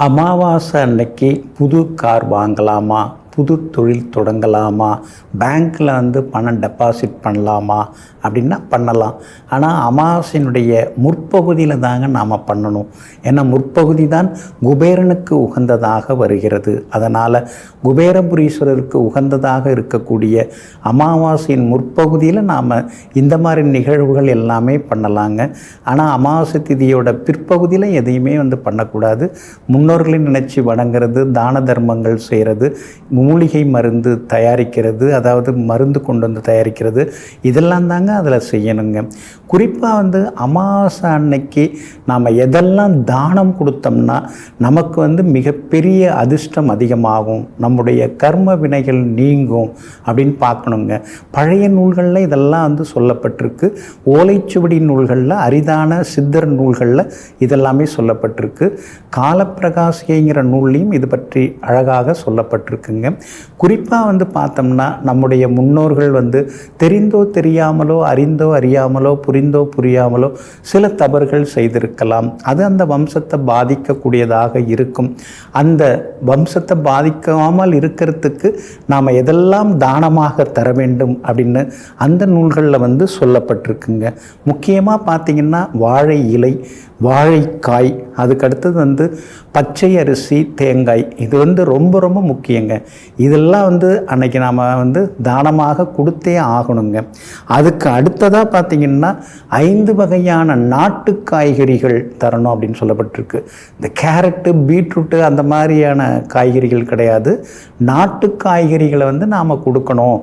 அமாவாசை அன்னைக்கு புது கார் வாங்கலாமா, புது தொழில் தொடங்கலாமா, பேங்க்கில் பணம் டெபாசிட் பண்ணலாமா அப்படின்னா பண்ணலாம். ஆனால் அமாவாசையினுடைய முற்பகுதியில் தாங்க நாம் பண்ணணும். ஏன்னா முற்பகுதி தான் குபேரனுக்கு உகந்ததாக வருகிறது. அதனால் குபேரபுரீஸ்வரருக்கு உகந்ததாக இருக்கக்கூடிய அமாவாசையின் முற்பகுதியில் நாம் இந்த மாதிரி நிகழ்வுகள் எல்லாமே பண்ணலாங்க. ஆனால் அமாவாசை திதியோட பிற்பகுதியில் எதையுமே பண்ணக்கூடாது. முன்னோர்களை நினச்சி வணங்குறது, தான தர்மங்கள் செய்கிறது, மூலிகை மருந்து தயாரிக்கிறது, அதாவது மருந்து கொண்டு வந்து தயாரிக்கிறது, இதெல்லாம் தாங்க அதில் செய்யணுங்க. குறிப்பாக அமாவாசை அன்னைக்கு நாம் எதெல்லாம் தானம் கொடுத்தோம்னா நமக்கு மிகப்பெரிய அதிர்ஷ்டம் அதிகமாகும், நம்முடைய கர்ம வினைகள் நீங்கும் அப்படின்னு பார்க்கணுங்க. பழைய நூல்களில் இதெல்லாம் சொல்லப்பட்டிருக்கு. ஓலைச்சுவடி நூல்களில், அரிதான சித்தர் நூல்களில் இதெல்லாமே சொல்லப்பட்டிருக்கு. காலப்பிரகாசிங்கிற நூல்லையும் இது பற்றி அழகாக சொல்லப்பட்டிருக்குங்க. குறிப்பாக பார்த்தோம்னா நம்முடைய முன்னோர்கள் தெரிந்தோ தெரியாமலோ, அறிந்தோ அறியாமலோ, புரிந்தோ புரியாமலோ சில தவறுகள் செய்திருக்கலாம். அது அந்த வம்சத்தை பாதிக்கக்கூடியதாக இருக்கும். அந்த வம்சத்தை பாதிக்காமல் இருக்கிறதுக்கு நாம் எதெல்லாம் தானமாக தர வேண்டும் அப்படின்னு அந்த நூல்களில் சொல்லப்பட்டிருக்குங்க. முக்கியமாக பார்த்திங்கன்னா வாழை இலை, வாழைக்காய், அதுக்கடுத்தது பச்சை அரிசி, தேங்காய், இது ரொம்ப ரொம்ப முக்கியங்க. இதெல்லாம் அன்னைக்கு நாம் தானமாக கொடுத்தே ஆகணுங்க. அதுக்கு அடுத்ததாக பார்த்திங்கன்னா 5 வகையான நாட்டு காய்கறிகள் தரணும் அப்படின்னு சொல்லப்பட்டிருக்கு. இந்த கேரட்டு, பீட்ரூட்டு அந்த மாதிரியான காய்கறிகள் கிடையாது. நாட்டு காய்கறிகளை நாம் கொடுக்கணும்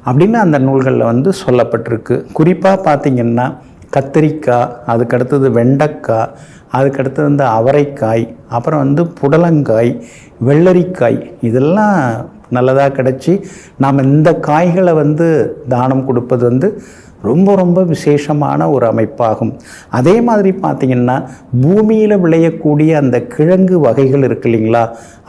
அப்படின்னு அந்த நூல்களில் சொல்லப்பட்டிருக்கு. குறிப்பாக பார்த்திங்கன்னா கத்திரிக்காய், அதுக்கடுத்தது வெண்டைக்காய், அதுக்கடுத்தது அவரைக்காய், அப்புறம் புடலங்காய், வெள்ளரிக்காய், இதெல்லாம் நல்லதாக கிடச்சி நாம் இந்த காய்களை தானம் கொடுப்பது ரொம்ப ரொம்ப விசேஷமான ஒரு அமைப்பாகும். அதே மாதிரி பார்த்திங்கன்னா பூமியில் விளையக்கூடிய அந்த கிழங்கு வகைகள் இருக்கு இல்லைங்களா,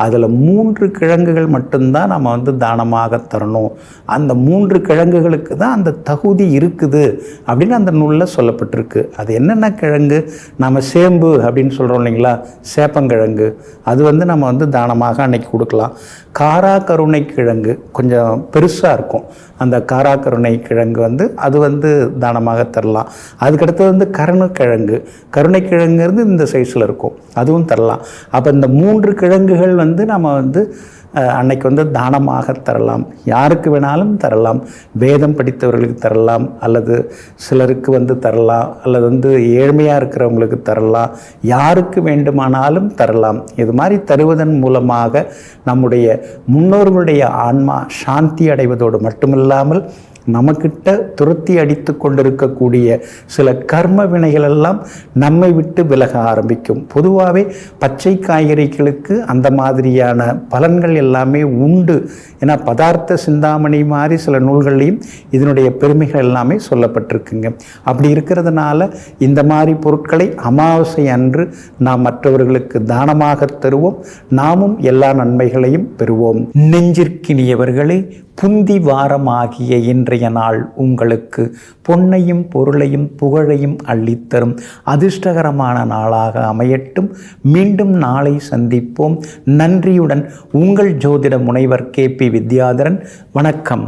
அதில் 3 கிழங்குகள் மட்டும்தான் நம்ம தானமாக தரணும். அந்த 3 கிழங்குகளுக்கு தான் அந்த தகுதி இருக்குது அப்படின்னு அந்த நூலில் சொல்லப்பட்டிருக்கு. அது என்னென்ன கிழங்கு? நம்ம சேம்பு அப்படின்னு சொல்கிறோம் இல்லைங்களா, சேப்பங்கிழங்கு, அது நம்ம தானமாக அன்னைக்கு கொடுக்கலாம். காராக்கருணை கிழங்கு கொஞ்சம் பெருசாக இருக்கும். அந்த காராக்கருணை கிழங்கு அது தானமாக தரலாம். அதுக்கடுத்தது கருணைக்கிழங்கு, கருணைக்கிழங்கு இந்த சைஸில் இருக்கும், அதுவும் தரலாம். அப்போ இந்த 3 கிழங்குகள் நம்ம அன்னைக்கு தானமாக தரலாம். யாருக்கு வேணாலும் தரலாம். வேதம் படித்தவர்களுக்கு தரலாம், அல்லது சிலருக்கு தரலாம், அல்லது ஏழ்மையாக இருக்கிறவங்களுக்கு தரலாம், யாருக்கு வேண்டுமானாலும் தரலாம். இது மாதிரி தருவதன் மூலமாக நம்முடைய முன்னோர்களுடைய ஆன்மா சாந்தி அடைவதோடு மட்டுமில்லாமல் நமக்கிட்ட துரத்தி அடித்து கொண்டிருக்கக்கூடிய சில கர்ம வினைகளெல்லாம் நம்மை விட்டு விலக ஆரம்பிக்கும். பொதுவாகவே பச்சை காய்கறிகளுக்கு அந்த மாதிரியான பலன்கள் எல்லாமே உண்டு. ஏன்னா பதார்த்த சிந்தாமணி மாதிரி சில நூல்கள்லையும் இதனுடைய பெருமைகள் எல்லாமே சொல்லப்பட்டிருக்குங்க. அப்படி இருக்கிறதுனால இந்த மாதிரி பொருட்களை அமாவாசை அன்று நாம் மற்றவர்களுக்கு தானமாக தருவோம். நாமும் எல்லா நன்மைகளையும் பெறுவோம். நெஞ்சிற்கினியவர்களே, புந்தி வாரமாகிய இன்றைய நாள் உங்களுக்கு பொன்னையும் பொருளையும் புகழையும் அள்ளித்தரும் அதிர்ஷ்டகரமான நாளாக அமையட்டும். மீண்டும் நாளை சந்திப்போம். நன்றியுடன் உங்கள் ஜோதிட முனைவர் KP வித்யாதரன். வணக்கம்.